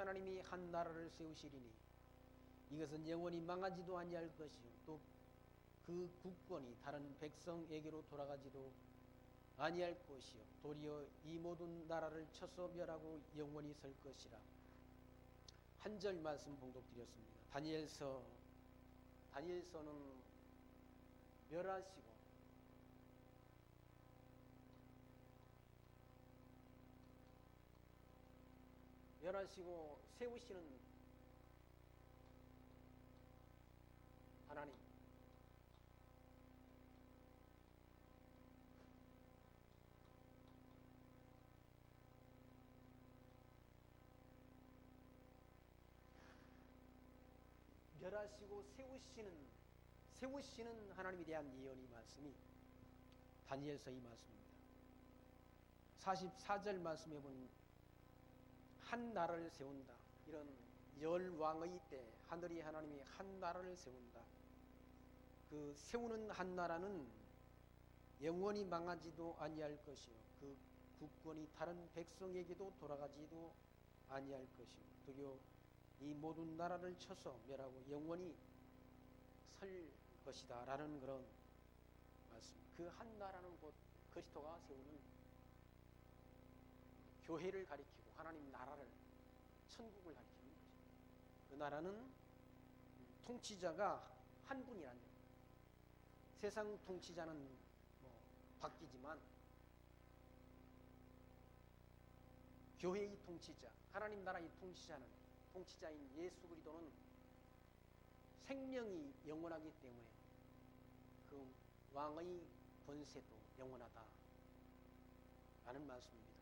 하나님이 한 나라를 세우시리니 이것은 영원히 망하지도 아니할 것이요 또 그 국권이 다른 백성에게로 돌아가지도 아니할 것이요 도리어 이 모든 나라를 쳐서 멸하고 영원히 설 것이라. 한 절 말씀 봉독드렸습니다. 다니엘서는 멸하시고 세우시는 하나님, 멸하시고 세우시는 하나님에 대한 예언의 말씀이 다니엘서의 말씀입니다. 44절 말씀해 보면 한 나라를 세운다. 이런 열왕의 때 하늘이 하나님이 한 나라를 세운다. 그 세우는 한 나라는 영원히 망하지도 아니할 것이요 그 국권이 다른 백성에게도 돌아가지도 아니할 것이요 도리어 이 모든 나라를 쳐서 멸하고 영원히 설 것이다 라는 그런 말씀. 그 한 나라는 곧 그리스도가 세우는 교회를 가리키고 하나님 나라를, 천국을 가리키는 거죠. 그 나라는 통치자가 한 분이라는 거예요. 세상 통치자는 바뀌지만 교회의 통치자, 하나님 나라의 통치자인 예수 그리스도는 생명이 영원하기 때문에 그 왕의 권세도 영원하다 라는 말씀입니다.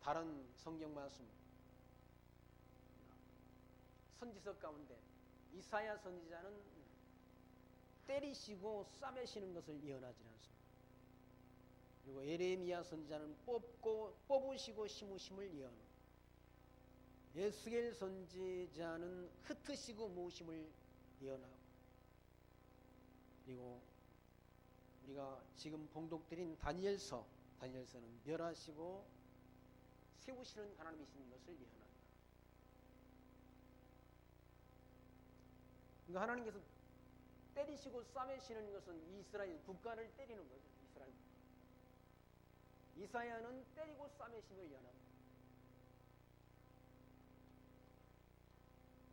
다른 성경 말씀 선지서 가운데 이사야 선지자는 때리시고 싸매시는 것을 예언하지 않습니다. 그리고 에레미야 선지자는 뽑으시고 심으심을 예언하고, 에스겔 선지자는 흩으시고 모으심을 예언하고, 그리고 우리가 지금 봉독드린 다니엘서는 멸하시고 세우시는 하나님이신 것을 예언합니다. 그러니까 하나님께서 때리시고 싸매시는 것은 이스라엘 국가를 때리는 거죠. 이스라엘. 이사야는 때리고 싸매심을 예언합니다.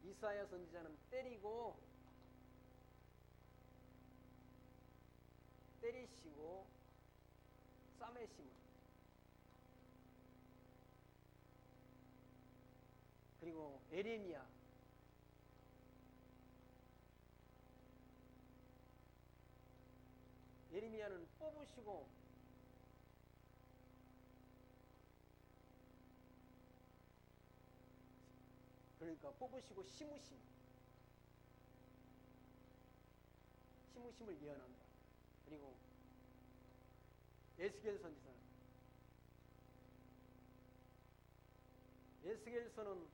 이사야 선지자는 때리시고 싸매심을, 그리고 예레미야는 뽑으시고 심으심을 예언합니다. 그리고 에스겔서는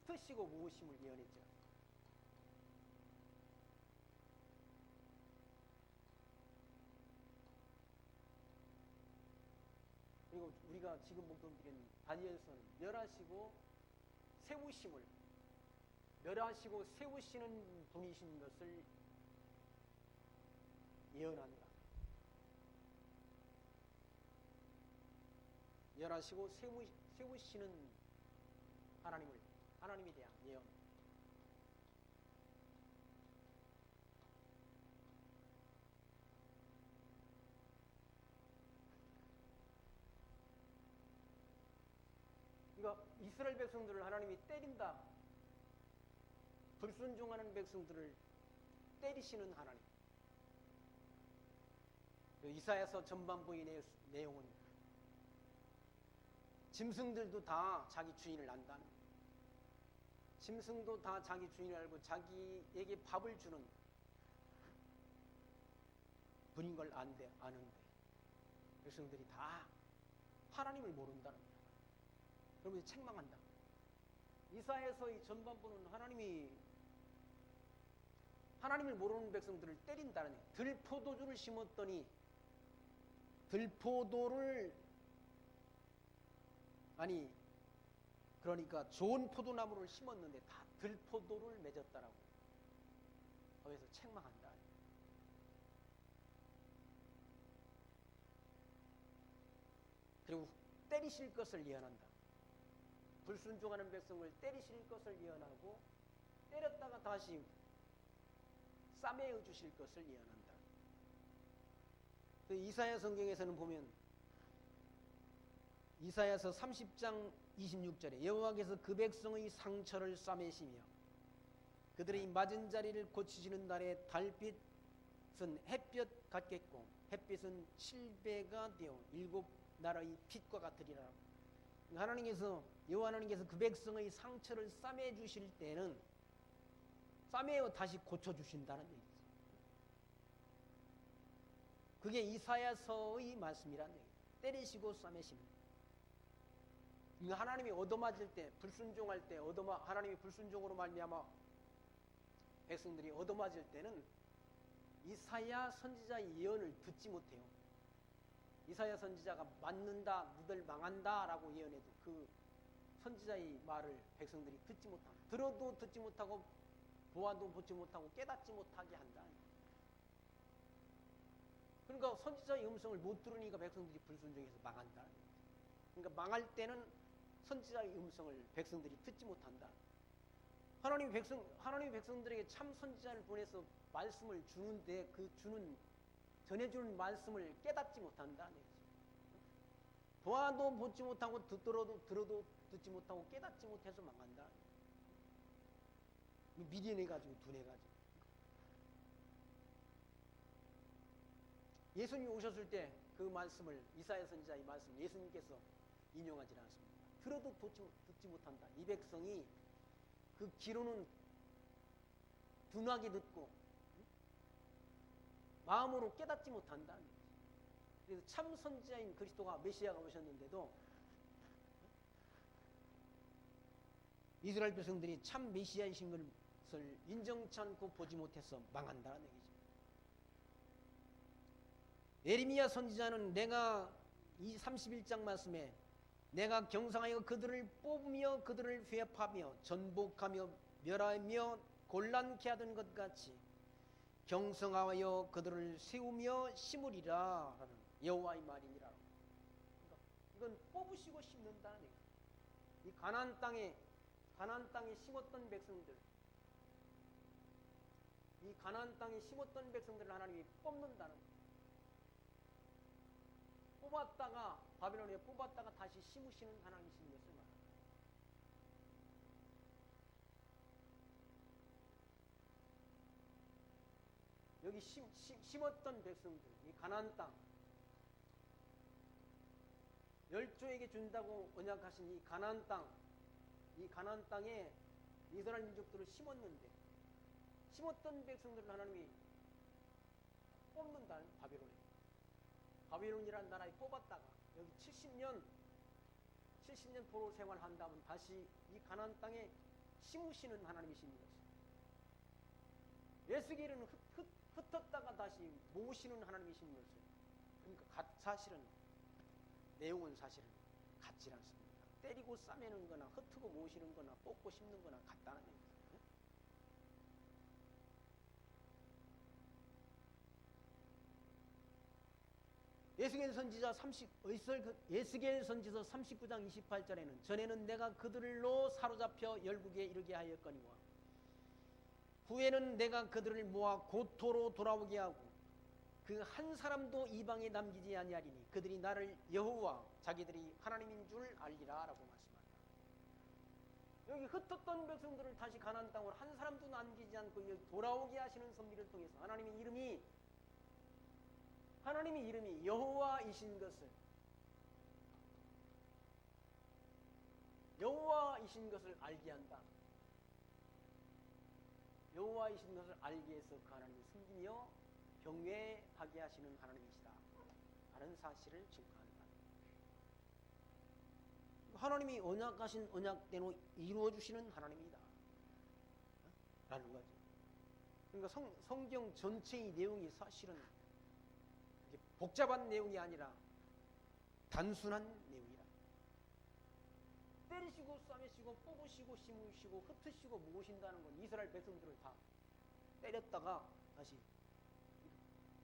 흩으시고 모으심을 예언했죠. 그리고 우리가 지금 목도드린 다니엘서는 멸하시고 세우시는 분이신 것을 예언합니다. 멸하시고 세우시는 하나님에 대한 예언. 그러니까 이스라엘 백성들을 하나님이 때린다. 불순종하는 백성들을 때리시는 하나님. 이사야서 전반부의 내용은 짐승들도 다 자기 주인을 안다는, 짐승도 다 자기 주인을 알고 자기에게 밥을 주는 분인 걸 아는데 백성들이 다 하나님을 모른다는 거예요. 그러면 책망한다. 이사야서의 전반부는 하나님을 모르는 백성들을 때린다는 얘기예요. 들포도주를 심었더니 그러니까 좋은 포도나무를 심었는데 다 들포도를 맺었다라고 거기서 책망한다. 그리고 때리실 것을 예언한다. 불순종하는 백성을 때리실 것을 예언하고 때렸다가 다시 싸매어 주실 것을 예언한다. 이사야 성경에서는 보면 이사야서 30장 26절에 여호와께서 그 백성의 상처를 싸매시며 그들의 맞은 자리를 고치시는 날에 달빛은 햇볕 같겠고 햇빛은 7배가 되어 7나라의 빛과 같으리라. 여호와 하나님께서 그 백성의 상처를 싸매 주실 때는 싸매어 다시 고쳐 주신다는 얘기죠. 그게 이사야서의 말씀이라는 얘기죠. 때리시고 싸매시는. 하나님이 얻어맞을 때, 불순종할 때, 하나님이 불순종으로 말미암아 백성들이 얻어맞을 때는 이사야 선지자의 예언을 듣지 못해요. 이사야 선지자가 맞는다, 너들 망한다 라고 예언해도 그 선지자의 말을 백성들이 듣지 못하고, 들어도 듣지 못하고 보아도 보지 못하고 깨닫지 못하게 한다. 그러니까 선지자의 음성을 못 들으니까 백성들이 불순종해서 망한다. 그러니까 망할 때는 선지자의 음성을 백성들이 듣지 못한다. 하나님이 백성들에게 참 선지자를 보내서 말씀을 주는데 그 전해주는 말씀을 깨닫지 못한다. 보아도 보지 못하고 들어도 듣지 못하고 깨닫지 못해서 망한다. 미련해가지고 둔해가지고. 예수님이 오셨을 때 그 말씀을 이사야 선지자의 말씀 예수님께서 인용하지 않았습니다. 들어도 듣지 못한다. 이 백성이 그 기로는 둔하게 듣고 마음으로 깨닫지 못한다. 그래서 참 선지자인 그리스도가 메시아가 오셨는데도 이스라엘 백성들이 참 메시아이신 것을 인정치 않고 보지 못해서 망한다는 얘기죠. 예레미야 선지자는 내가 이 31장 말씀에 내가 경상하여 그들을 뽑으며 그들을 회합하며 전복하며 멸하며 곤란케 하던 것 같이 경성하여 그들을 세우며 심으리라 하는 여호와의 말이니라. 그러니까 이건 뽑으시고 심는다는 얘기예요. 이 가나안 땅에 심었던 백성들, 이 가나안 땅에 심었던 백성들을 하나님이 뽑는다는 거예요. 뽑았다가 바벨론에 뽑았다가 다시 심으시는 하나님이신 것을 말합니다. 여기 심었던 백성들, 이 가나안 땅, 열조에게 준다고 언약하신 이 가나안 땅에 이스라엘 민족들을 심었는데 심었던 백성들을 하나님이 뽑는다는 바벨론이라는 나라에 뽑았다가 여기 70년 포로 생활한 다음은 다시 이 가나안 땅에 심으시는 하나님이신 것이죠. 에스겔은 흩었다가 다시 모으시는 하나님이신 것을. 그러니까 내용은 사실은 같지 않습니다. 때리고 싸매는 거나 흩고 모으시는 거나 뽑고 심는 거나 같다는 얘기죠. 에스겔 선지서 39장 28절에는 전에는 내가 그들로 사로잡혀 열국에 이르게 하였거니와 후에는 내가 그들을 모아 고토로 돌아오게 하고 그 한 사람도 이방에 남기지 아니하리니 그들이 나를 여호와 자기들이 하나님인 줄 알리라 라고 말씀합니다. 여기 흩었던 백성들을 다시 가나안 땅으로 한 사람도 남기지 않고 돌아오게 하시는 섭리를 통해서 하나님의 이름이 여호와이신 것을 알게 한다. 여호와이신 것을 알게 해서 그 하나님을 숨기며 경외하게 하시는 하나님이시다 라는 사실을 증거한다. 하나님이 언약하신 언약대로 이루어주시는 하나님이다 라는 거죠. 그러니까 성경 전체의 내용이 사실은 복잡한 내용이 아니라 단순한 내용이다. 때리시고 싸매시고 뽑으시고 심으시고 흩으시고 모으신다는 건 이스라엘 백성들을 다 때렸다가 다시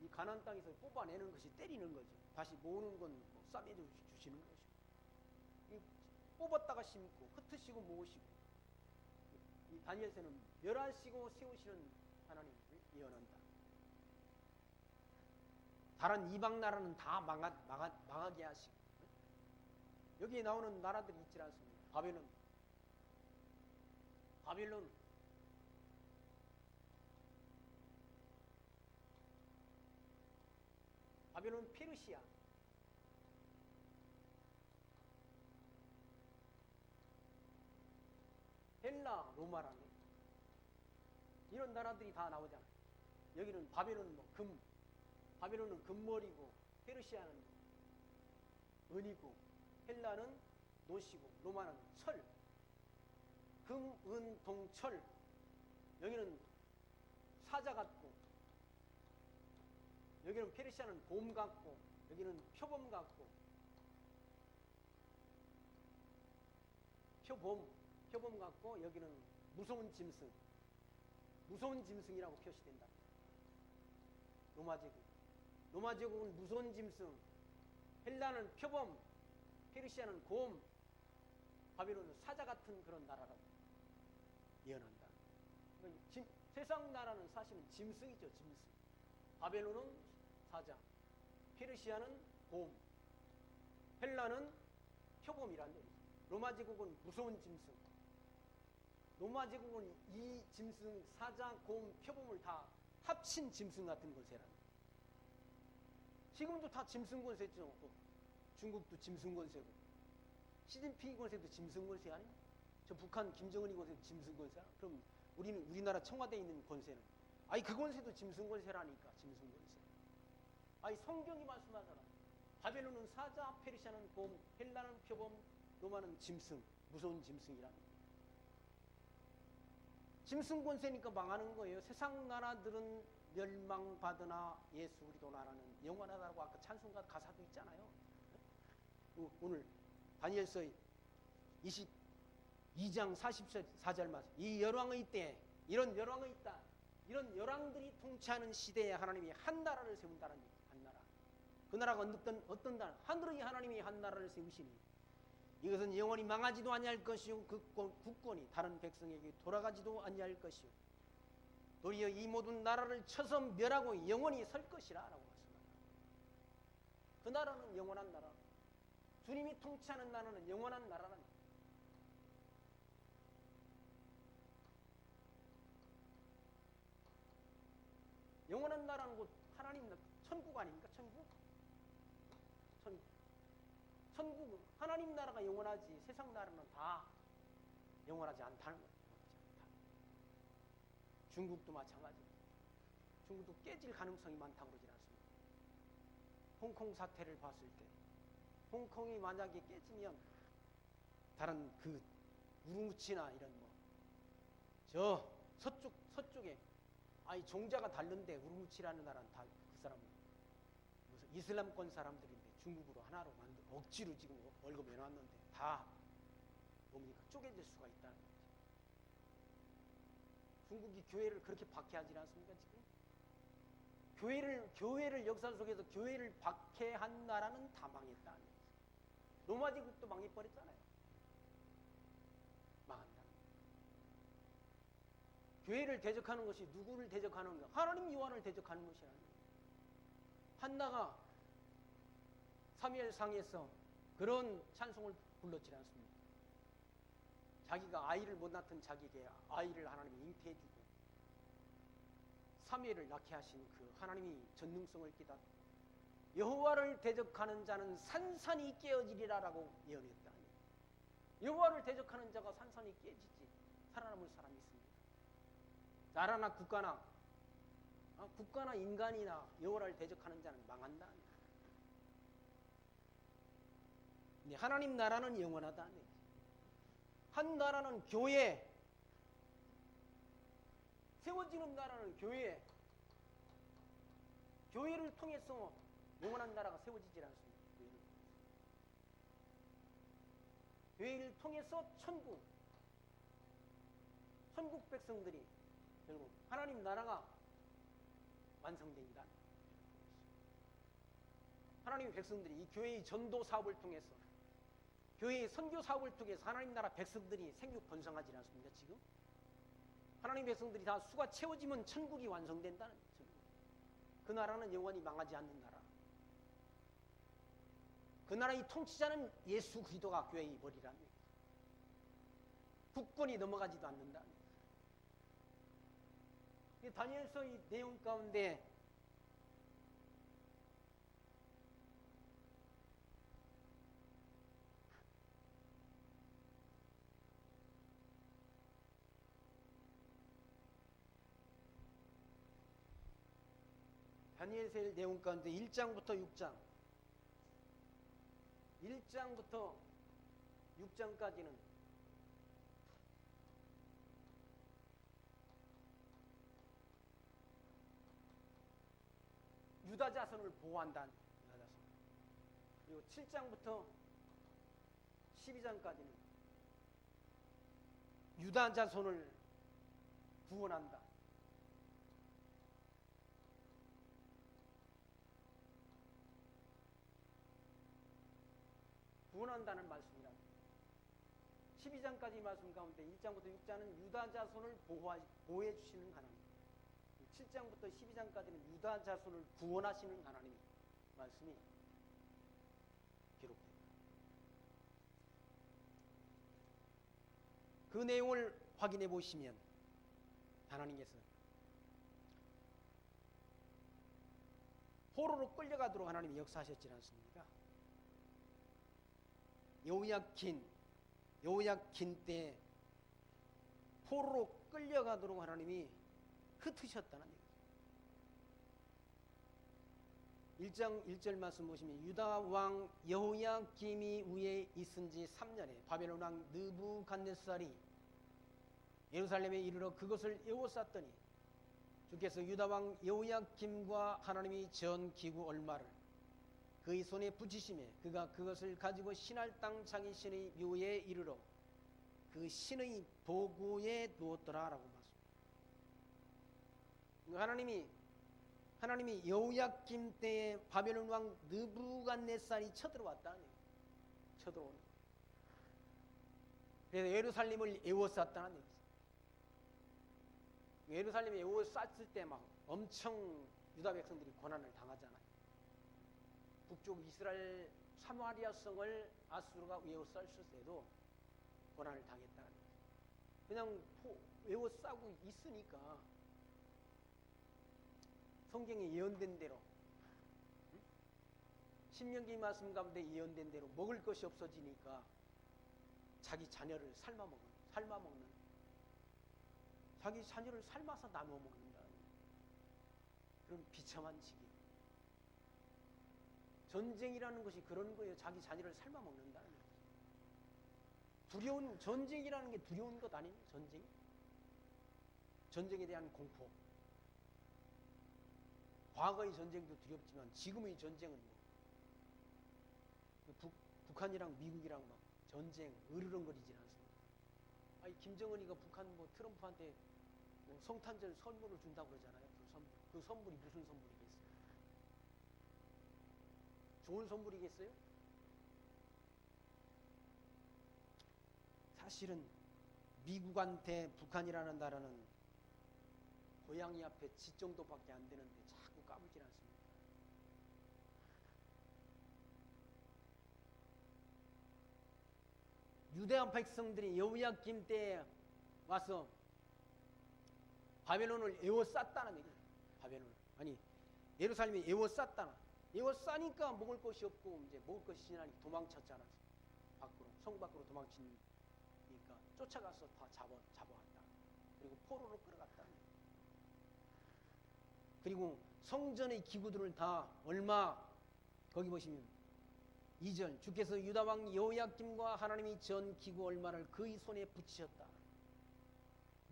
이 가나안 땅에서 뽑아내는 것이 때리는 거죠. 다시 모으는 건 뭐 싸매 주시는 것이고, 뽑았다가 심고 흩으시고 모으시고, 이 다니엘서는 멸하시고 세우시는 하나님을 예언한다. 다른 이방 나라는 다 망하게 하시고, 여기에 나오는 나라들이 있지 않습니까? 바벨론, 페르시아, 헬라, 로마라는 이런 나라들이 다 나오잖아요. 여기는 바벨론은 바벨론은 금머리고, 페르시아는 은이고, 헬라는 노시고, 로마는 철, 금, 은, 동, 철. 여기는 사자 같고, 여기는 페르시아는 곰 같고, 여기는 표범 같고, 표범 같고, 여기는 무서운 짐승이라고 표시된다. 로마 제국은 무서운 짐승, 헬라는 표범, 페르시아는 곰, 바벨론은 사자 같은 그런 나라라고 예언한다. 세상 나라는 사실은 짐승이죠, 짐승. 바벨론은 사자, 페르시아는 곰, 헬라는 표범이란 얘기죠. 로마 제국은 무서운 짐승. 로마 제국은 이 짐승, 사자, 곰, 표범을 다 합친 짐승 같은 권세랍니다. 지금도 다 짐승 권세죠. 중국도 짐승 권세고, 시진핑 권세도 짐승 권세 아닙니까? 저 북한 김정은이 권세도 짐승 권세야. 그럼 우리나라 청와대에 있는 권세는, 그 권세도 짐승 권세라니까. 짐승 권세. 성경이 말씀하잖아. 바벨론은 사자, 페르시아는 곰, 헬라는 표범, 로마는 짐승, 무서운 짐승이랍니다. 짐승 권세니까 망하는 거예요. 세상 나라들은 멸망받으나 예수 그리스도 나라는 영원하다고 아까 찬송가 가사도 있잖아요. 오늘 다니엘서 22장 44절 말씀. 이 열왕의 때, 이런 열왕의 있다. 이런 열왕들이 통치하는 시대에 하나님이 한 나라를 세운다는 얘기. 한 나라. 그 나라가 어떤 나라? 하늘의 하나님이 한 나라를 세우시니 이것은 영원히 망하지도 아니할 것이요, 그 국권이 다른 백성에게 돌아가지도 아니할 것이요, 도리어 이 모든 나라를 쳐서 멸하고 영원히 설 것이라 라고 말씀합니다. 그 나라는 영원한 나라, 주님이 통치하는 나라는 영원한 나라랍니다. 영원한 나라는 곧 하나님 천국 아닙니까? 천국은 하나님 나라가 영원하지, 세상 나라는 다 영원하지 않다는 거예요. 중국도 마찬가지입니다. 중국도 깨질 가능성이 많다고 그러지 않습니까? 홍콩 사태를 봤을 때, 홍콩이 만약에 깨지면 다른 그 우루무치나 이런 저 서쪽에 종자가 다른데 우루무치라는 나라는 다 그 사람은 무슨 이슬람권 사람들인데 중국으로 하나로 억지로 지금 월급 내놨는데 다 뭡니까? 쪼개질 수가 있다는 거죠. 중국이 교회를 그렇게 박해하지 않습니까? 지금 교회를 역사 속에서 교회를 박해한 나라는 다 망했다는 거죠. 로마 제국도 망해버렸잖아요. 망한다. 교회를 대적하는 것이 누구를 대적하는 거? 하나님 여호와를 대적하는 것이라는 거예요. 한나가 사무엘상에서 그런 찬송을 불렀지 않습니까? 자기가 아이를 못 낳던 자기에게 아이를 하나님이 잉태해주고 사무엘을 낳게 하신 그 하나님이 전능성을 깨닫고 여호와를 대적하는 자는 산산이 깨어지리라라고 예언했다. 여호와를 대적하는 자가 산산이 깨지지 살아남을 사람이 있습니다. 나라나 국가나 인간이나 여호와를 대적하는 자는 망한다. 근데 하나님 나라는 영원하다. 한 나라는 교회, 세워지는 나라는 교회를 통해서 영원한 나라가 세워지질 않습니다. 교회를 통해서 천국 백성들이 결국 하나님 나라가 완성된다. 하나님의 백성들이 이 교회의 전도 사업을 통해서, 교회의 선교 사업을 통해서 하나님 나라 백성들이 생육 번성하지 않습니까? 지금 하나님 백성들이 다 수가 채워지면 천국이 완성된다는 거죠. 그 나라는 영원히 망하지 않는 나라. 그 나라의 통치자는 예수 그리스도가 교회의 머리라는 거예요. 국권이 넘어가지도 않는다. 다니엘서 이 내용 가운데 다니엘서 내용 가운데 1장부터 6장 1장부터 6장까지는 유다 자손을 보호한다는 유다 자손. 그리고 7장부터 12장까지는 유다 자손을 구원한다. 구원한다는 말씀이라. 12장까지 말씀 가운데 1장부터 6장은 유다 자손을 보호해 주시는 하나님, 7장부터 12장까지는 유다 자손을 구원하시는 하나님 말씀이 기록됩니다. 그 내용을 확인해 보시면 하나님께서 포로로 끌려가도록 하나님이 역사하셨지 않습니까? 여호야킨 때 포로로 끌려가도록 하나님이 흩으셨다는 얘기죠. 1장 1절 말씀 보시면 유다 왕 여호야김이 위에 있은 지 3년에 바벨론 왕 느부갓네살이 예루살렘에 이르러 그것을 에워쌌더니 주께서 유다 왕 여호야김과 하나님이 전 기구 얼마를 그의 손에 붙이시매 그가 그것을 가지고 신할 땅 자기 신의 묘에 이르러 그 신의 도구에 두었더라라고 말씀합니다. 하나님이 여호야김 때에 바벨론 왕 느부갓네살이 쳐들어왔다는 얘기예요. 쳐들어오는. 그래서 예루살렘을 에워쌌다는 얘기죠. 예루살렘에 에워쌌을 때 막 엄청 유다 백성들이 고난을 당하잖아요. 북쪽 이스라엘 사마리아 성을 아수르가 에워쌌을 때도 고난을 당했다는 거예요. 그냥 에워싸고 있으니까 성경에 예언된 대로, 신명기 말씀 가운데 예언된 대로 먹을 것이 없어지니까 자기 자녀를 삶아먹는, 자기 자녀를 삶아서 나눠 먹는다는 그런 비참한 시기. 전쟁이라는 것이 그런 거예요. 자기 자녀를 삶아먹는다는 거예요. 두려운, 전쟁이라는 게 두려운 것 아니에요? 전쟁에 대한 공포. 과거의 전쟁도 두렵지만 지금의 전쟁은 북한이랑 미국이랑 막 전쟁 으르렁거리지 않습니다. 아니 김정은이가 북한 트럼프한테 성탄절 선물을 준다고 그러잖아요. 그 선물이 무슨 선물이겠어요? 좋은 선물이겠어요? 사실은 미국한테 북한이라는 나라는 고양이 앞에 지 정도밖에 안 되는데 자꾸 까불질 않습니다. 유대한 백성들이 여호야김 때에 와서 바벨론을 에워쌌다는 얘기예요. 예루살렘이 에워쌌다는. 에워싸니까 먹을 것이 없고 이제 먹을 것이 지나니 도망쳤잖아. 성 밖으로 도망치니까 쫓아가서 다 잡아왔다. 그리고 포로로 끌어갔다. 그리고 성전의 기구들을 다 거기 보시면 2절 주께서 유다 왕 여호야김과 하나님이 전 기구 얼마를 그의 손에 붙이셨다.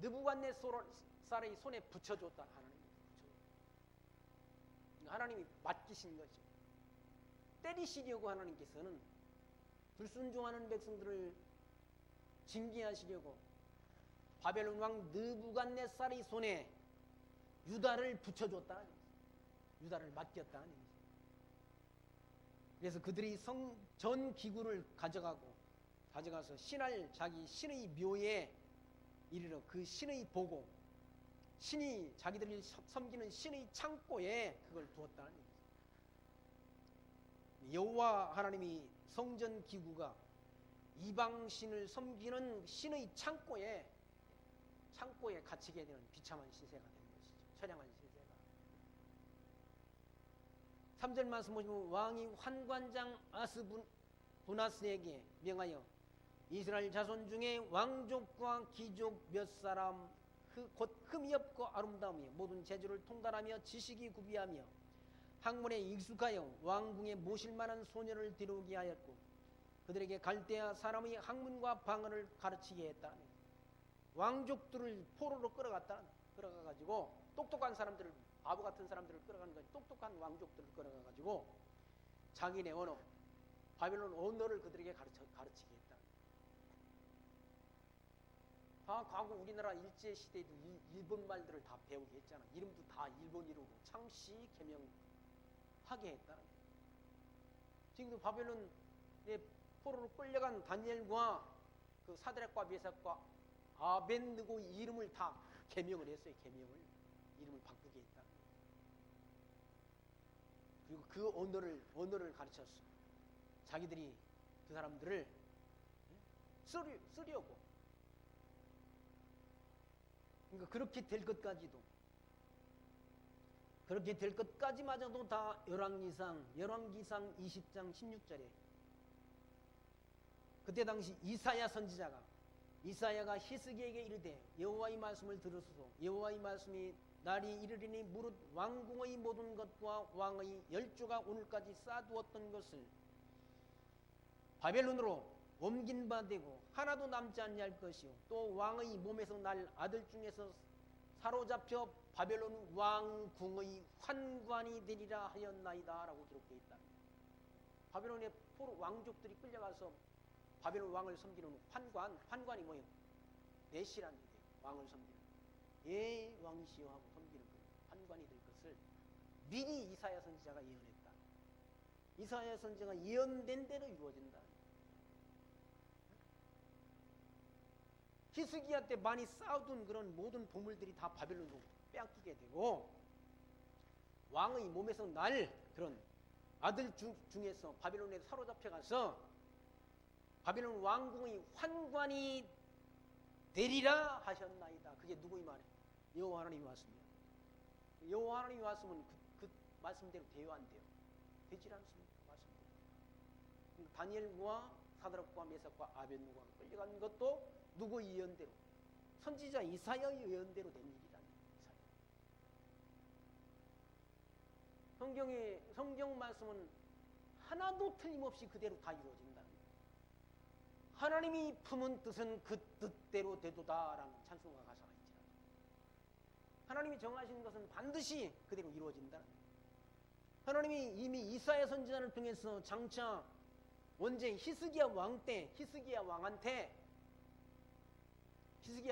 느부갓네살의 손에 붙여줬다. 하나님이 맡기신 거죠. 때리시려고 하나님께서는 불순종하는 백성들을 징계하시려고 바벨론 왕 느부갓네살의 손에 유다를 붙여줬다. 유다를 맡겼다. 그래서 그들이 전 기구를 가져가서 자기 신의 묘에 이르러 그 신의 보고 신이 자기들이 섬기는 신의 창고에 그걸 두었다는 얘기죠. 여호와 하나님이 성전 기구가 이방 신을 섬기는 신의 창고에 갇히게 되는 비참한 신세가 되는 것이죠. 처량한 신세가. 3절 말씀 보시면 왕이 환관장 아스부나스에게 명하여 이스라엘 자손 중에 왕족과 귀족 몇 사람 곧 흠이 없고 아름다우며 모든 재주를 통달하며 지식이 구비하며 학문에 익숙하여 왕궁에 모실 만한 소녀를 데려오게 하였고 그들에게 갈대아 사람의 학문과 방언을 가르치게 했다. 왕족들을 포로로 끌어가가지고 똑똑한 사람들을, 바보 같은 사람들을 끌어가는 거지, 똑똑한 왕족들을 끌어가가지고 자기네 언어, 바벨론 언어를 그들에게 가르치게 했다. 다 과거 우리나라 일제시대에도 일본 말들을 다 배우게 했잖아. 이름도 다 일본이로 창씨 개명하게 했다. 지금도 바벨론에 포로로 끌려간 다니엘과 그 사드락과 메삭과 아벤느고 이름을 다 개명을 했어요. 이름을 바꾸게 했다. 그리고 그 언어를 가르쳤어. 자기들이 그 사람들을 쓰려고. 그러니까 그렇게 될 것까지마저도 다 열왕기상 20장 16절에 그때 당시 이사야가 히스기야에게 이르되 여호와의 말씀을 들으소서. 여호와의 말씀이 날이 이르리니 무릇 왕궁의 모든 것과 왕의 열조가 오늘까지 쌓아두었던 것을 바벨론으로 옮긴 바 되고 하나도 남지 아니할 것이요 또 왕의 몸에서 날 아들 중에서 사로잡혀 바벨론 왕궁의 환관이 되리라 하였나이다 라고 기록되어 있다. 바벨론의 포로 왕족들이 끌려가서 바벨론 왕을 섬기는 환관이 뭐예요? 내시라는 얘기예요. 왕을 섬기는 왕시여 하고 섬기는 그 환관이 될 것을 미리 이사야 선지자가 예언했다. 이사야 선지자가 예언된 대로 이루어진다. 히스기야 때 많이 쌓아둔 그런 모든 보물들이 다 바벨론으로 빼앗기게 되고 왕의 몸에서 날 그런 아들 중에서 바벨론에 사로잡혀가서 바벨론 왕궁의 환관이 되리라 하셨나이다. 그게 누구의 말이에요? 여호와 하나님이 왔습니다. 여호와 하나님이 왔으면 그 말씀대로 돼요, 안 돼요? 되질 않습니다. 말씀대로. 다니엘과 사드락과 메삭과 아벤느고가 끌려간 것도 누구의 예언대로? 선지자 이사야의 예언대로 된 일이다. 성경 말씀은 하나도 틀림없이 그대로 다 이루어진다. 하나님이 품은 뜻은 그 뜻대로 되도다라는 찬송가 가사가 있지. 하나님이 정하신 것은 반드시 그대로 이루어진다. 하나님이 이미 이사야 선지자를 통해서 장차 원제 히스기야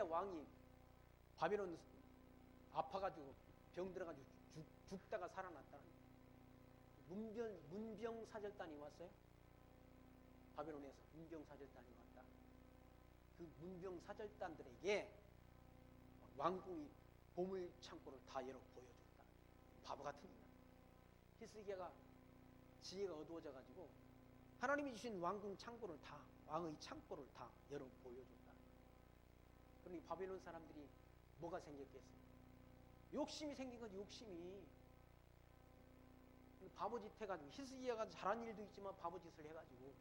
왕이 바벨론 아파가지고 병들어가지고 죽다가 살아났다. 문병사절단이 왔어요. 바벨론에서 문병사절단이 왔다. 그 문병사절단들에게 왕궁이 보물 창고를 다 열어 보여줬다. 바보 같은 인간. 히스기야가 지혜가 어두워져가지고 하나님이 주신 왕궁 창고를 다, 왕의 창고를 다 열어 보여줬다. 그러니 바벨론 사람들이 뭐가 생겼겠어요? 욕심이 생긴 거지. 욕심이. 바보짓 해가지고 히스기야가 잘한 일도 있지만 바보짓을 해가지고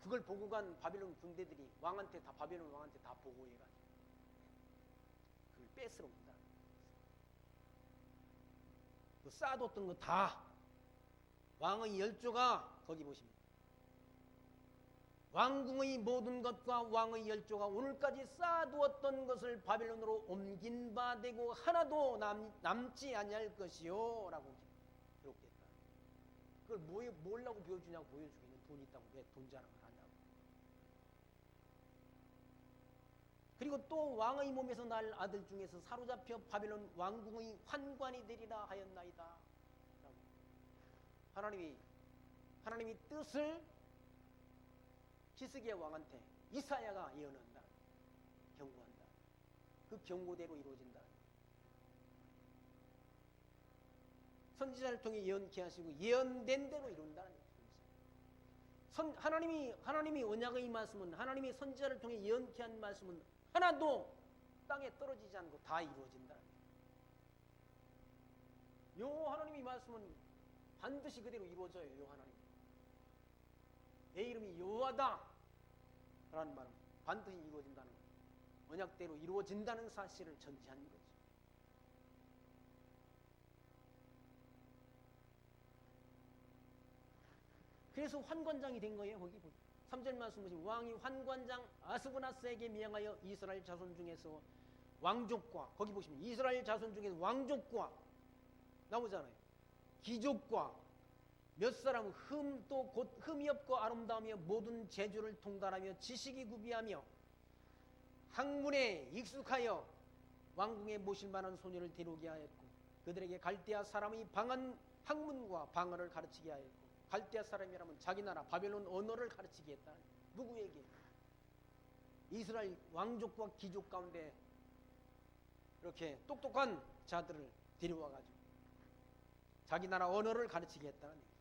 그걸 보고 간 바벨론 군대들이 바벨론 왕한테 다 보고해가지고 그걸 뺏으러온다. 그 쌓아뒀던 거 다 왕의 열조가 거기 보시면 왕궁의 모든 것과 왕의 열조가 오늘까지 쌓아두었던 것을 바벨론으로 옮긴 바 되고 하나도 남지 아니할 것이요 라고 기록됐다. 그걸 뭐라고 보여주냐고 보여주기는 돈이 있다고 왜 돈 자랑을 하냐고. 그리고 또 왕의 몸에서 날 아들 중에서 사로잡혀 바벨론 왕궁의 환관이 되리라 하였나이다. 하나님이 뜻을 히스기야 왕한테 이사야가 예언한다. 경고한다. 그 경고대로 이루어진다. 선지자를 통해 예언케 하시고 예언된 대로 이룬다는 얘기입니다. 하나님이 언약의 말씀은, 하나님이 선지자를 통해 예언케 한 말씀은 하나도 땅에 떨어지지 않고 다 이루어진다. 요 하나님의 말씀은 반드시 그대로 이루어져요. 요 하나님. 내 이름이 여호와다 라는 말은 반드시 이루어진다는 거예요. 언약대로 이루어진다는 사실을 전제하는 거죠. 그래서 환관장이 된 거예요. 거기 3절 말씀 보시면 왕이 환관장 아스브나스에게 명하여 이스라엘 자손 중에서 왕족과, 거기 보시면 이스라엘 자손 중에서 왕족과 나오잖아요. 귀족과 몇 사람 흠도 곧 흠이 없고 아름다우며 모든 재주를 통달하며 지식이 구비하며 학문에 익숙하여 왕궁에 모실 만한 소녀를 데려오게 하였고 그들에게 갈대아 사람의 방언 학문과 방언을 가르치게 하였고, 갈대아 사람이라면 자기 나라 바벨론 언어를 가르치게 했다. 누구에게? 이스라엘 왕족과 귀족 가운데 이렇게 똑똑한 자들을 데려와가지고 자기 나라 언어를 가르치게 했다는 얘기죠.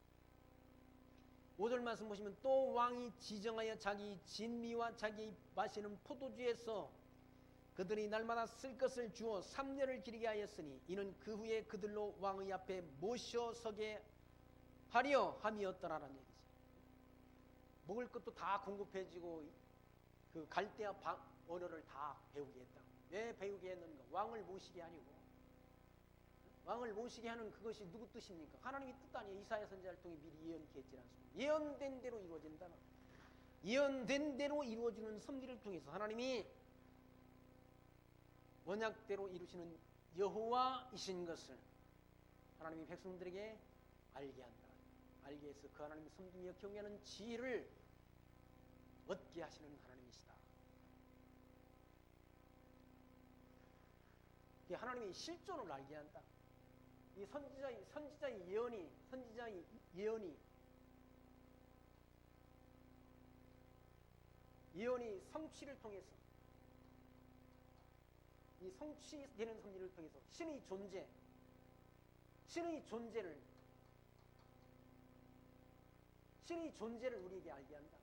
5절 말씀 보시면 또 왕이 지정하여 자기 진미와 자기 마시는 포도주에서 그들이 날마다 쓸 것을 주어 3년을 기르게 하였으니 이는 그 후에 그들로 왕의 앞에 모셔서게 하려 함이었더라라는 얘기죠. 먹을 것도 다 공급해지고 그 갈대아 언어를 다 배우게 했다. 왜 배우게 했는가? 왕을 모시게 하려고. 왕을 모시게 하는 그것이 누구 뜻입니까? 하나님의 뜻 아니에요. 이사야 선지자를 통해 미리 예언케 했지 않습니까? 예언된 대로 이루어진다는, 예언된 대로 이루어지는 섭리를 통해서 하나님이 언약대로 이루시는 여호와이신 것을 하나님이 백성들에게 알게 한다. 알게 해서 그 하나님의 섬기며 경외하는 지혜를 얻게 하시는 하나님이시다. 하나님이 실존을 알게 한다. 이 선지자의 예언이 성취를 통해서, 이 성취되는 섭리를 통해서 신의 존재를 우리에게 알게 한다.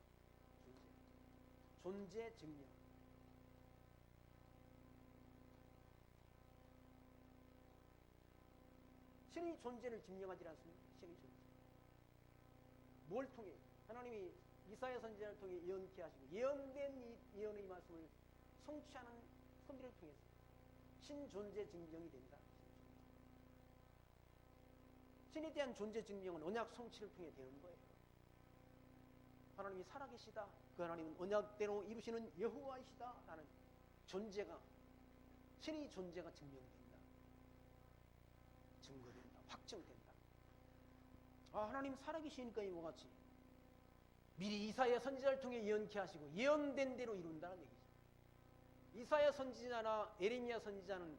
존재 증명. 신의 존재를 증명하지 않습니까? 신의 존재. 뭘 통해? 하나님이 이사야 선지자를 통해 예언케 하시고 예언된 이 예언의 말씀을 성취하는 섭리를 통해서 신존재 증명이 된다. 신에 대한 존재 증명은 언약 성취를 통해 되는 거예요. 하나님이 살아계시다. 그 하나님은 언약대로 이루시는 여호와이시다. 라는 존재가, 신의 존재가 증명된다. 증거된다. 확정된다. 아, 하나님 살아계시니까 이와 같이 미리 이사야 선지자를 통해 예언케 하시고 예언된 대로 이룬다는 얘기죠. 이사야 선지자나 에레미야 선지자는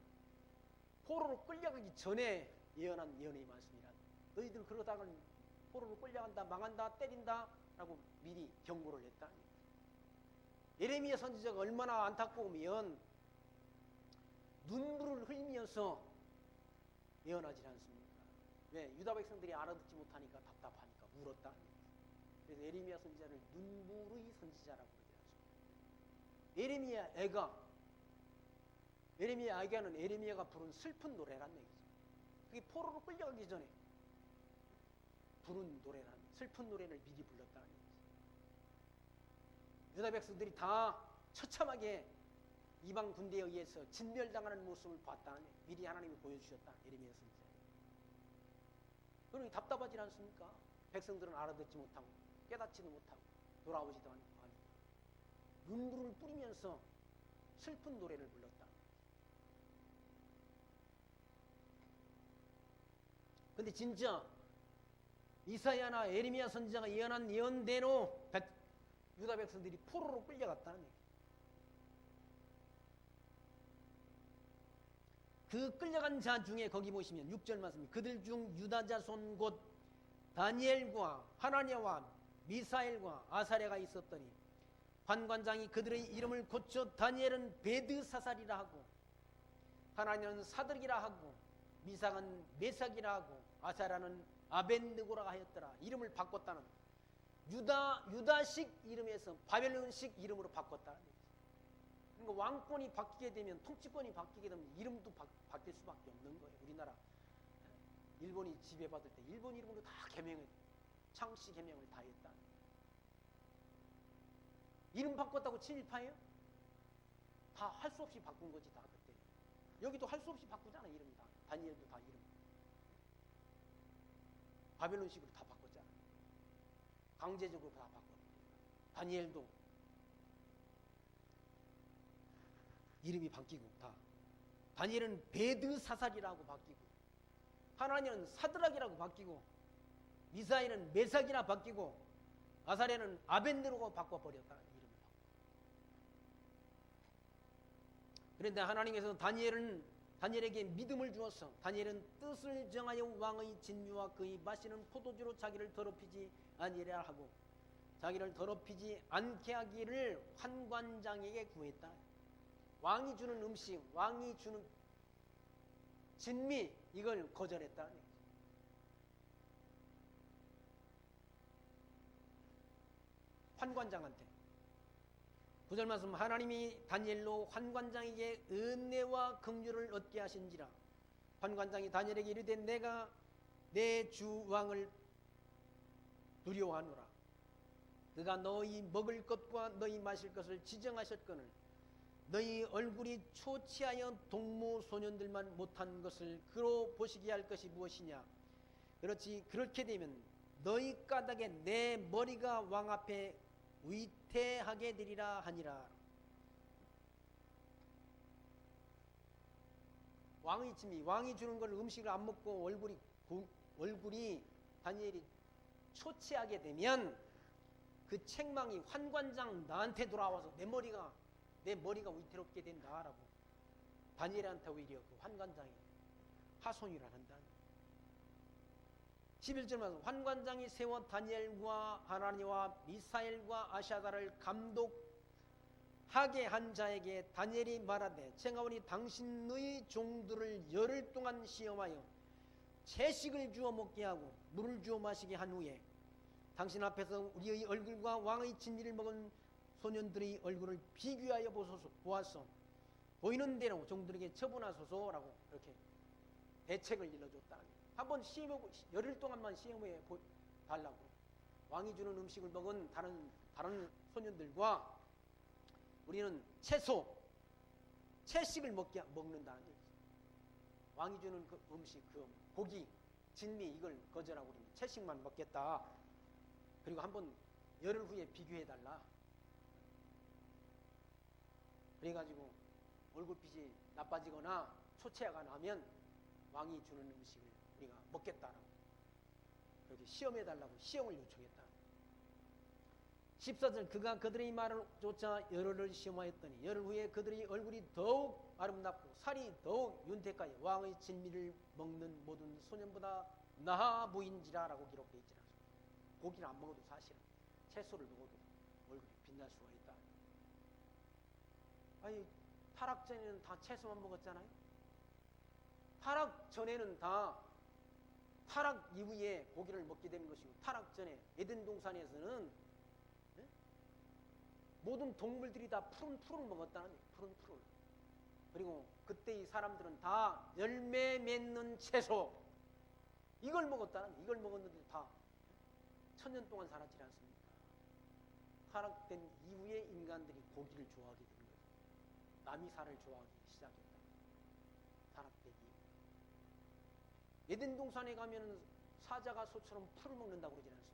포로로 끌려가기 전에 예언한 예언의 말씀이라. 너희들 그러다가는 포로로 끌려간다, 망한다, 때린다 라고 미리 경고를 했다. 에레미야 선지자가 얼마나 안타까우면 눈물을 흘리면서 예언하지 않습니까? 왜? 유다 백성들이 알아듣지 못하니까 답답하니까 울었다. 그래서 에레미야 선지자를 눈물의 선지자라고 그러지 않습니까? 에레미야 애가는 에레미야가 부른 슬픈 노래란 얘기죠. 그게 포로로 끌려가기 전에 부른 노래란, 슬픈 노래를 미리 불렀다는 얘기죠. 유다 백성들이 다 처참하게 이방 군대에 의해서 진멸당하는 모습을 봤다는 얘기. 미리 하나님이 보여주셨다. 에레미야 선지자. 그러니 답답하지 않습니까? 백성들은 알아듣지 못하고 깨닫지도 못하고 돌아오지도 않고 하니까 눈물을 뿌리면서 슬픈 노래를 불렀다. 근데 진짜 이사야나 에레미야 선지자가 예언한 예언대로 유다 백성들이 포로로 끌려갔다는 얘기. 그 끌려간 자 중에 거기 보시면 6절 말씀이 그들 중 유다 자손 곧 다니엘과 하나냐와 미사엘과 아사랴가 있었더니 환관장이 그들의 이름을 고쳐 다니엘은 베드사살이라 하고 하나냐는 사드락이라 하고 미삭은 메삭이라 하고 아사랴는 아벤느고라 하였더라. 이름을 바꿨다는 유다식 이름에서 바벨론식 이름으로 바꿨다는 얘기죠. 그러니까 왕권이 바뀌게 되면 통치권이 바뀌게 되면 이름도 바뀔 수밖에 없는 거예요. 우리나라 일본이 지배받을 때 일본 이름으로 다 개명을 창씨 개명을 다 했다. 이름 바꿨다고 친일파예요? 다 할 수 없이 바꾼 거지 다 그때. 여기도 할 수 없이 바꾸잖아 이름 다. 다니엘도 다 이름. 바벨론식으로 다 바꿨잖아. 강제적으로 다 바꿨다. 다니엘도 이름이 바뀌고 다. 다니엘은 베드사살이라고 바뀌고 하나냐는 사드락이라고 바뀌고 미사엘은 메삭이라 바뀌고 아사랴는 아벤느고로 바꿔버렸다. 이름을 바꿔. 그런데 하나님께서 다니엘에게 믿음을 주어서 다니엘은 뜻을 정하여 왕의 진미와 그의 마시는 포도주로 자기를 더럽히지 아니하라 하고 자기를 더럽히지 않게 하기를 환관장에게 구했다. 왕이 주는 음식, 왕이 주는 진미 이걸 거절했다. 환관장한테 9절 말씀 하나님이 다니엘로 환관장에게 은혜와 긍휼을 얻게 하신지라. 환관장이 다니엘에게 이르되 내가 내 주 왕을 두려워하노라. 그가 너희 먹을 것과 너희 마실 것을 지정하셨거늘 너희 얼굴이 초췌하여 동무 소년들만 못한 것을 그로 보시게 할 것이 무엇이냐. 그렇지 그렇게 되면 너희 까닭에 내 머리가 왕 앞에 위태하게 되리라 하니라. 왕의 짐이 왕이 주는 걸 음식을 안 먹고 얼굴이 다니엘이 초췌하게 되면 그 책망이 환관장 나한테 돌아와서 내 머리가 위태롭게 된다라고 다니엘한테 오히려 그 환관장이 하소연을 한다. 11절만 환관장이 세워 다니엘과 하나니와 미사엘과 아샤다를 감독하게 한 자에게 다니엘이 말하되 청하오니 당신의 종들을 열흘 동안 시험하여 채식을 주어 먹게 하고 물을 주어 마시게 한 후에 당신 앞에서 우리의 얼굴과 왕의 진미를 먹은 소년들의 얼굴을 비교하여 보아서 보이는 대로 종들에게 처분하소서라고 이렇게 대책을 일러줬다. 한번 시험하고 열흘 동안만 시험해 달라고. 왕이 주는 음식을 먹은 다른 소년들과 우리는 채식을 먹는다는 얘기죠. 왕이 주는 그 음식, 그 고기, 진미 이걸 거절하고 우리는 채식만 먹겠다. 그리고 한번 열흘 후에 비교해 달라. 그래가지고 얼굴빛이 나빠지거나 초췌가 나면 왕이 주는 음식을 우리가 먹겠다라고 그렇게 시험해달라고 시험을 요청했다. 14절 그가 그들의 말을 쫓아 열흘을 시험하였더니 열흘 후에 그들의 얼굴이 더욱 아름답고 살이 더욱 윤택하여 왕의 진미를 먹는 모든 소년보다 나아 보인지라라고 기록되어 있지 않습니까? 고기를 안 먹어도 사실은 채소를 먹어도 얼굴이 빛날 수가 있다. 아니 타락 전에는 다 채소만 먹었잖아요. 타락 전에는 다 타락 이후에 고기를 먹게 되는 것이고 타락 전에 에덴 동산에서는 모든 동물들이 다 푸른 풀을 먹었다는 거예요. 푸른 풀을. 그리고 그때의 사람들은 다 열매 맺는 채소 이걸 먹었다는 거예요. 이걸 먹었는데 다 1000년 동안 살았지 않습니까? 타락된 이후에 인간들이 고기를 좋아하게 된 거예요. 남이 살을 좋아하기 시작했다. 타락된 이후. 에덴 동산에 가면 사자가 소처럼 풀을 먹는다고 그러지 않습니까?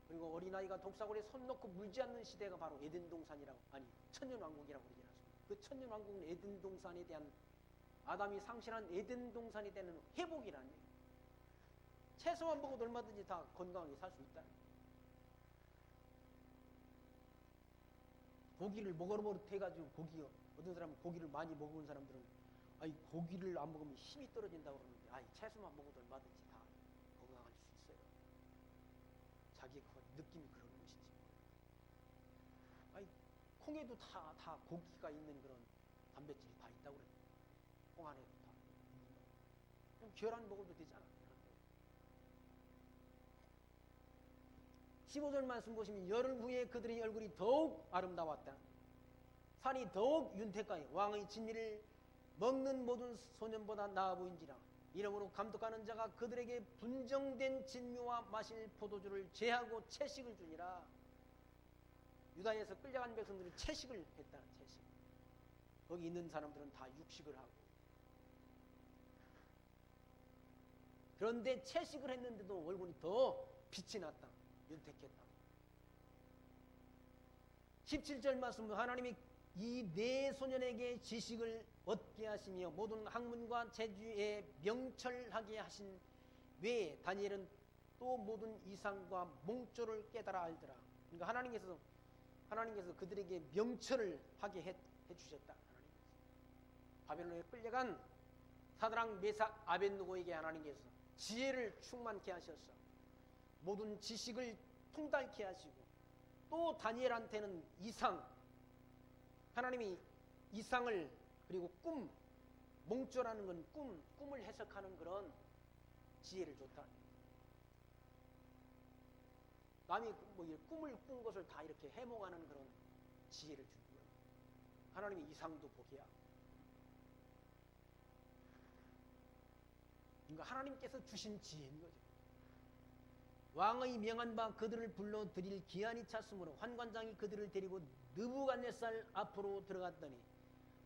그리고 어린아이가 독사골에 손 놓고 물지 않는 시대가 바로 에덴 동산이라고, 아니 천년왕국이라고 그러지 않습니까? 그 천년왕국은 에덴 동산에 대한 아담이 상실한 에덴 동산에 대한 회복이라는 거예요. 채소만 먹어도 얼마든지 다 건강하게 살 수 있다. 고기를 먹어버릇 해가지고 어떤 사람은 고기를 많이 먹은 사람들은 아이 고기를 안 먹으면 힘이 떨어진다고 그러는데 아이 채소만 먹어도 얼마든지 다 건강할 수 있어요. 자기의 그 느낌이 그런 것이지. 아이 콩에도 다 고기가 있는 그런 단백질이 다 있다고 그래요. 콩 안에도 다. 그럼 계란 먹어도 되잖아. 15절 말씀 보시면 열흘 후에 그들의 얼굴이 더욱 아름다웠다. 산이 더욱 윤택하여 왕의 진미를 먹는 모든 소년보다 나아 보인지라. 이러므로 감독하는 자가 그들에게 분정된 진미와 마실 포도주를 제하고 채식을 주니라. 유다에서 끌려간 백성들은 채식을 했다. 채식. 거기 있는 사람들은 다 육식을 하고. 그런데 채식을 했는데도 얼굴이 더 빛이 났다. 윤택했다. 17절 말씀 하나님이 이 네 소년에게 지식을 얻게 하시며 모든 학문과 재주에 명철하게 하신 외에 다니엘은 또 모든 이상과 몽조를 깨달아 알더라. 그러니까 하나님께서 그들에게 명철을 하게 해주셨다. 바벨론에 끌려간 사드락 메삭 아벳느고에게 하나님께서 지혜를 충만케 하셨어. 모든 지식을 통달케 하시고 또 다니엘한테는 이상, 하나님이 이상을 그리고 꿈, 몽조라는 건 꿈을 해석하는 그런 지혜를 줬다. 남이 뭐 꿈을 꾼 것을 다 이렇게 해몽하는 그런 지혜를 준 거예요. 하나님이 이상도 보게 하고. 그러니까 하나님께서 주신 지혜인 거죠. 왕의 명한 바 그들을 불러 드릴 기한이 찼으므로 환관장이 그들을 데리고 느부갓네살 앞으로 들어갔더니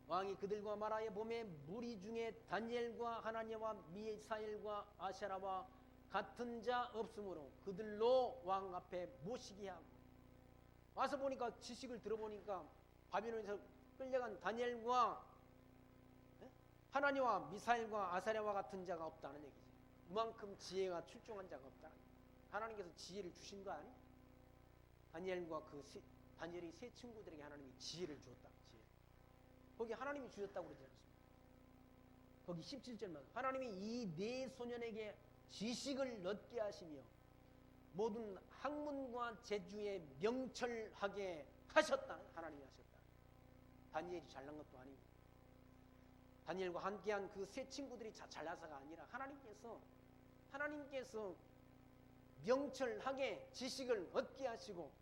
왕이 그들과 말하여 보매 무리 중에 다니엘과 하나냐와 미사엘과 아샤라와 같은 자 없으므로 그들로 왕 앞에 모시게 하고. 와서 보니까 지식을 들어보니까 바빌론에서 끌려간 다니엘과 하나냐와 미사엘과 아사랴와 같은 자가 없다는 얘기죠. 그만큼 지혜가 출중한 자가 없다는 얘기죠. 하나님께서 지혜를 주신 거 아니? 다니엘이 세 친구들에게 하나님이 지혜를 주었다. 지혜. 거기 하나님이 주셨다고 그러지 않습니까? 거기 17절만 하나님이 이 네 소년에게 지식을 얻게 하시며 모든 학문과 재주에 명철하게 하셨다. 하나님이 하셨다. 다니엘이 잘난 것도 아니고 다니엘과 함께한 그 세 친구들이 잘나서가 아니라 하나님께서 명철하게 지식을 얻게 하시고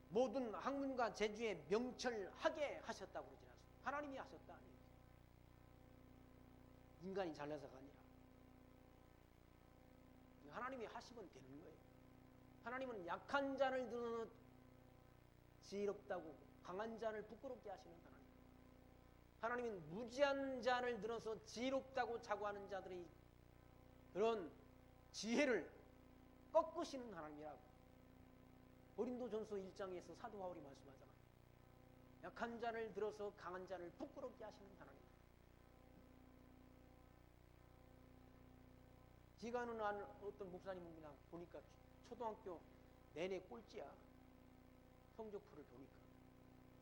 모든 학문과 재주에 명철하게 하셨다고 그러지 않습니까? 하나님이 하셨다. 인간이 잘나서가 아니라 하나님이 하시면 되는 거예요. 하나님은 약한 자를 들어 지혜롭다고 강한 자를 부끄럽게 하시는 하나님. 하나님은 무지한 자를 들어서 지혜롭다고 자고하는 자들의 그런 지혜를 꺾으시는 하나님이라고. 고린도전서 1장에서 사도 바울이 말씀하잖아요. 약한 자를 들어서 강한 자를 부끄럽게 하시는 하나님. 제가 아는 어떤 목사님은 그냥 보니까 초등학교 내내 꼴찌야. 성적표를 보니까.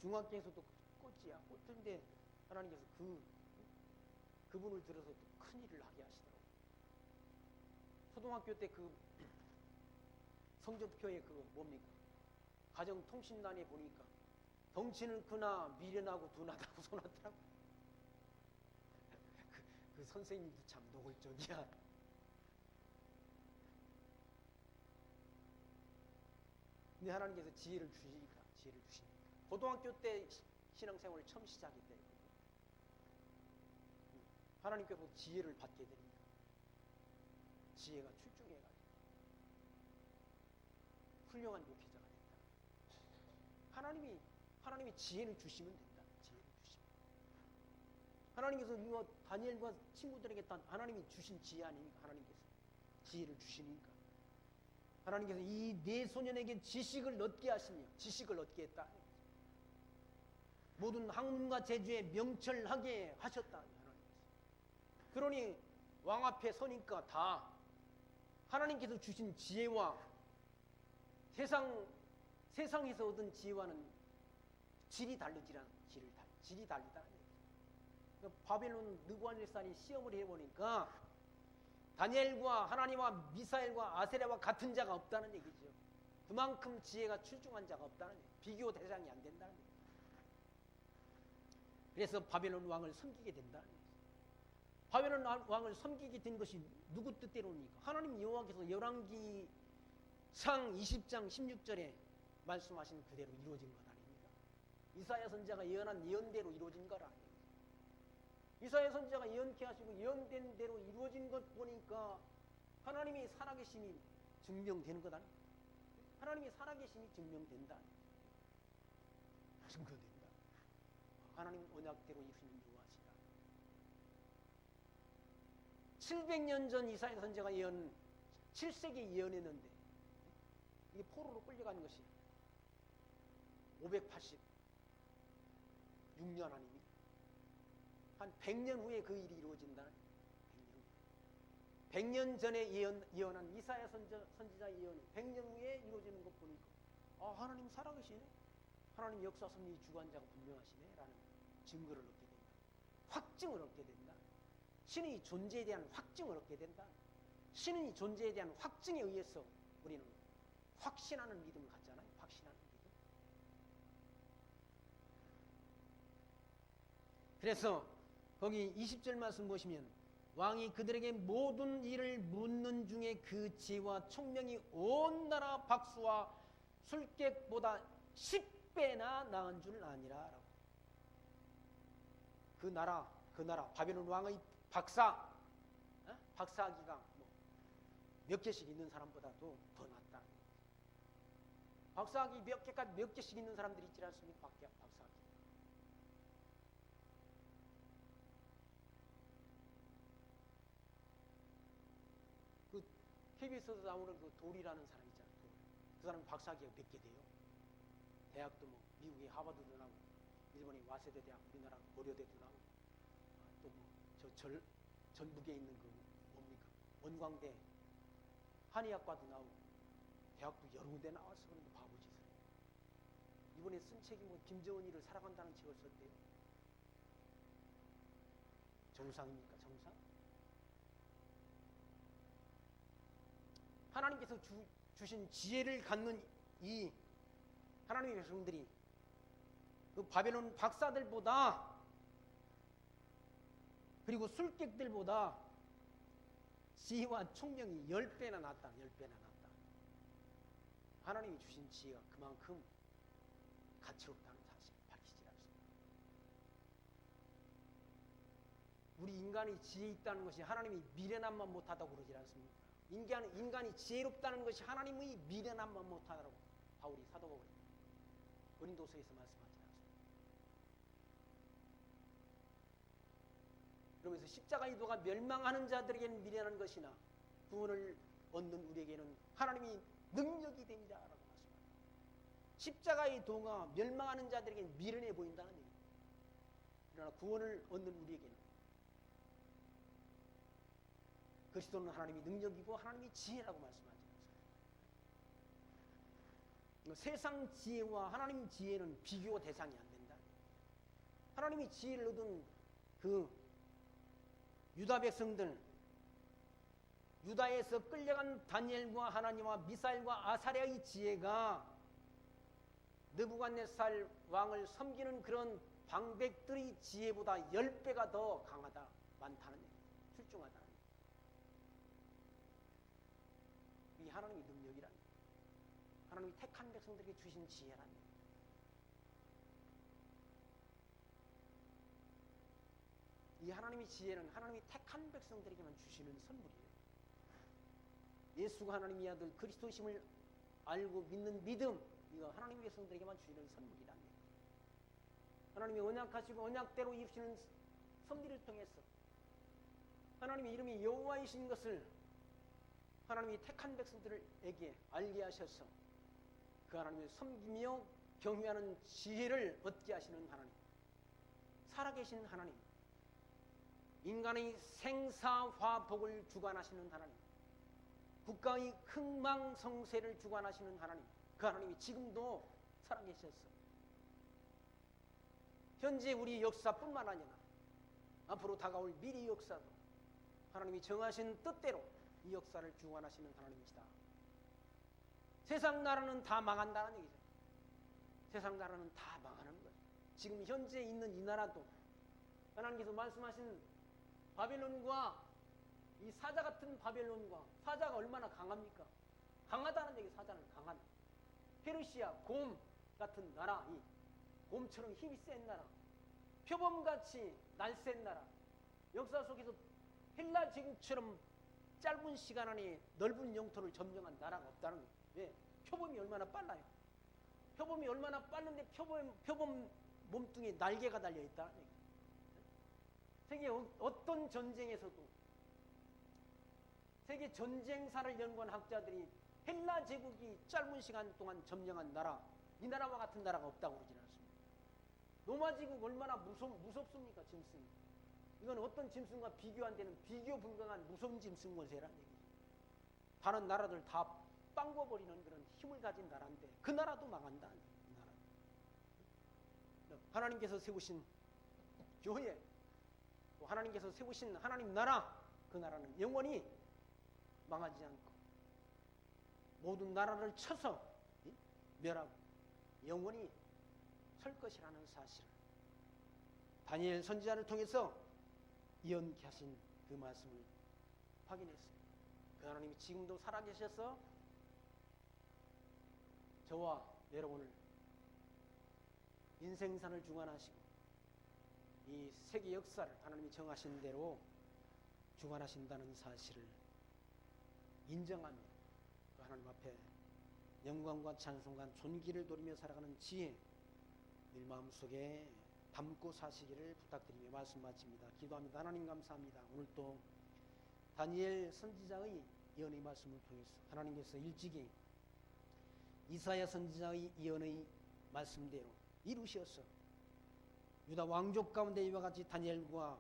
중학교에서도 꼴찌야. 꼴찌인데 하나님께서 그분을 들어서 또 큰일을 하게 하시더라고요. 초등학교 때 그 성적표에 그거 뭡니까? 가정통신단에 보니까 덩치는 크나 미련하고 둔하다고 써놨더라고. 그 선생님도 참 노골적이야. 근데 하나님께서 지혜를 주시니까. 고등학교 때 신앙생활을 처음 시작했대요. 하나님께서 지혜를 받게 되니까. 지혜가 출중해가지고 훌륭한 목회자가 된다. 하나님이 지혜를 주시면 된다. 지혜를 주시면. 하나님께서 이거 다니엘과 친구들에게 하나님이 주신 지혜 아닙니까? 하나님께서 지혜를 주시니까. 하나님께서 이 네 소년에게 지식을 얻게 하시며 지식을 얻게 했다. 모든 학문과 재주에 명철하게 하셨다. 하나님께서. 그러니 왕 앞에 서니까 다 하나님께서 주신 지혜와 세상에서 얻은 지혜와는 질이 다르다. 바벨론 느부갓네살이 시험을 해보니까 다니엘과 하나님과 미사엘과 아세랴와 같은 자가 없다는 얘기죠. 그만큼 지혜가 출중한 자가 없다는 얘기죠. 비교 대상이 안 된다는 얘기죠. 그래서 바벨론 왕을 섬기게 된다는 얘기죠. 바벨론 왕을 섬기게 된 것이 누구 뜻대로입니까? 하나님 여호와께서 열왕기상 20장 16절에 말씀하신 그대로 이루어진 것 아닙니까? 이사야 선지자가 예언한 예언대로 이루어진 거라. 이사야 선지자가 예언케 하시고 예언된 대로 이루어진 것 보니까 하나님이 살아계심이 증명되는 것 아닙니까? 하나님이 살아계심이 증명된다. 증거된다. 하나님 언약대로 이루시는 여호와시다. 700년 전 이사야 선지자가 예언 7세기에 예언했는데 이게 포로로 끌려가는 것이 586년 아닙니까? 한 100년 후에 그 일이 이루어진다. 100년 전에 예언한 이사야 선지자 예언이 100년 후에 이루어지는 것 보니까 하나님 살아계시네. 하나님 역사 섭리 주관자가 분명하시네 라는 증거를 얻게 된다. 확증을 얻게 된다. 신의 존재에 대한 확증을 얻게 된다. 신의 존재에 대한 확증에 의해서 우리는 확신하는 믿음을 갖잖아요. 확신하는 믿음. 그래서 거기 20절 말씀 보시면 왕이 그들에게 모든 일을 묻는 중에 그 지혜와 총명이 온 나라 박수와 술객보다 10배나 나은 줄 아니라 라고. 그 나라 바벨론 왕의 박사기가 몇 개씩 있는 사람보다도 더 낫다. 박사기 몇 개씩 있는 사람들이 있지 않습니까? 박사기. 그 KBS에서 나오는 그 돌이라는 사람 있잖아요. 그 사람 박사기가 몇 개 돼요? 대학도 미국의 하버드도 나오고, 일본의 와세대 대학, 우리나라 고려대도 나오고, 또 전북에 있는 그 뭡니까? 원광대 한의학과도 나오고, 대학도 여러 군데 나와서 그런 거 바보짓을. 이번에 쓴 책이 김정은이를 살아간다는 책을 썼대요. 정상입니까? 정상? 하나님께서 주신 지혜를 갖는 이 하나님의 백성들이 그 바벨론 박사들보다 그리고 술객들보다 지혜와 총명이 10배나 낫다. 10배나 낫다. 하나님이 주신 지혜가 그만큼 가치롭다는 사실을 밝히지 않습니다. 우리 인간이 지혜 있다는 것이 하나님이 미련함만 못하다고 그러지 않습니까? 인간이 지혜롭다는 것이 하나님의 미련함만 못하다고 바울이 사도 바울이 고린도서에서 말씀하지 않습니다. 그러면서 십자가의 도가 멸망하는 자들에게는 미련한 것이나 구원을 얻는 우리에게는 하나님이 능력이 됩니다 라고 말씀합니다. 십자가의 도가 멸망하는 자들에게는 미련해 보인다는 얘기입니다. 그러나 구원을 얻는 우리에게는 그리스도는 하나님이 능력이고 하나님이 지혜라고 말씀하지 않습니다. 세상 지혜와 하나님 지혜는 비교 대상이 안 된다. 하나님이 지혜를 얻은 그 유다 백성들, 유다에서 끌려간 다니엘과 하나님과 미사엘과 아사랴의 지혜가 느부갓네살 왕을 섬기는 그런 방백들의 지혜보다 10배가 더 강하다, 많다는 얘기입니다. 출중하다. 이 하나님의 능력이란 하나님이 택한 백성들에게 주신 지혜란 이 하나님의 지혜는 하나님이 택한 백성들에게만 주시는 선물이에요. 예수가 하나님의 아들 그리스도심을 알고 믿는 믿음, 이거 하나님의 백성들에게만 주시는 선물이란 하나님이 언약하시고 언약대로 이루시는 섭리를 통해서 하나님의 이름이 여호와이신 것을 하나님이 택한 백성들에게 알게 하셔서 그 하나님을 섬기며 경외하는 지혜를 얻게 하시는 하나님, 살아계신 하나님, 인간의 생사화복을 주관하시는 하나님, 국가의 흥망성쇠를 주관하시는 하나님, 그 하나님이 지금도 살아계셨어. 현재 우리 역사뿐만 아니라 앞으로 다가올 미래 역사도 하나님이 정하신 뜻대로 이 역사를 주관하시는 하나님이시다. 세상 나라는 다 망한다는 얘기죠. 세상 나라는 다 망하는 거예요. 지금 현재 있는 이 나라도 하나님께서 말씀하신 바벨론과 이 사자 같은 바벨론과 사자가 얼마나 강합니까? 강하다는 얘기. 사자는 강한 페르시아 곰 같은 나라, 이 곰처럼 힘이 센 나라, 표범같이 날쌘 나라, 역사 속에서 헬라 제국처럼 짧은 시간 안에 넓은 영토를 점령한 나라가 없다는 거예요. 왜? 표범이 얼마나 빨라요. 표범이 얼마나 빠른데 표범 몸뚱이에 날개가 달려있다는 얘기예요. 세계 어떤 전쟁에서도 세계 전쟁사를 연구한 학자들이 헬라 제국이 짧은 시간 동안 점령한 나라, 이 나라와 같은 나라가 없다고 그러지 않습니다. 로마 제국 얼마나 무섭습니까? 짐승이. 이건 어떤 짐승과 비교 안 되는 비교 불가한 무서운 짐승 권세라는 얘기죠. 다른 나라들 다 빵궈버리는 그런 힘을 가진 나라인데 그 나라도 망한다. 이 나라. 하나님께서 세우신 교회, 하나님께서 세우신 하나님 나라, 그 나라는 영원히 망하지 않고 모든 나라를 쳐서 멸하고 영원히 설 것이라는 사실을 다니엘 선지자를 통해서 예언하신 그 말씀을 확인했습니다. 그 하나님이 지금도 살아계셔서 저와 여러분을 인생산을 주관하시고 이 세계 역사를 하나님이 정하신 대로 주관하신다는 사실을 인정하며 그 하나님 앞에 영광과 찬송과 존귀를 돌리며 살아가는 지혜 늘 마음속에 담고 사시기를 부탁드리며 말씀 마칩니다. 기도합니다. 하나님 감사합니다. 오늘 또 다니엘 선지자의 예언의 말씀을 통해서 하나님께서 일찍이 이사야 선지자의 예언의 말씀대로 이루셔서 유다 왕족 가운데 이와 같이 다니엘과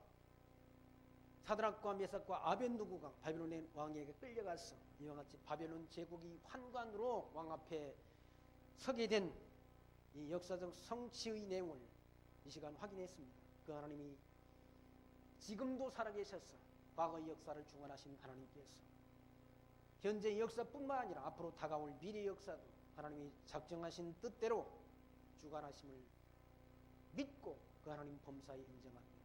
사드락과 메삭과 아벤누고가 바벨론의 왕에게 끌려가서 이와 같이 바벨론 제국이 환관으로 왕 앞에 서게 된 이 역사적 성취의 내용을 이 시간 확인했습니다. 그 하나님이 지금도 살아계셔서 과거의 역사를 주관하신 하나님께서 현재의 역사뿐만 아니라 앞으로 다가올 미래 역사도 하나님이 작정하신 뜻대로 주관하심을 믿고 그 하나님 범사에 인정합니다.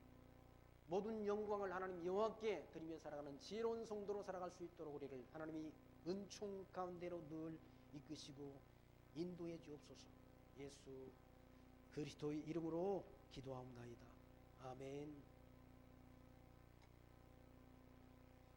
모든 영광을 하나님 여호와께 드리며 살아가는 지혜로운 성도로 살아갈 수 있도록 우리를 하나님이 은총 가운데로 늘 이끄시고 인도해 주옵소서. 예수 그리스도의 이름으로 기도하옵나이다. 아멘.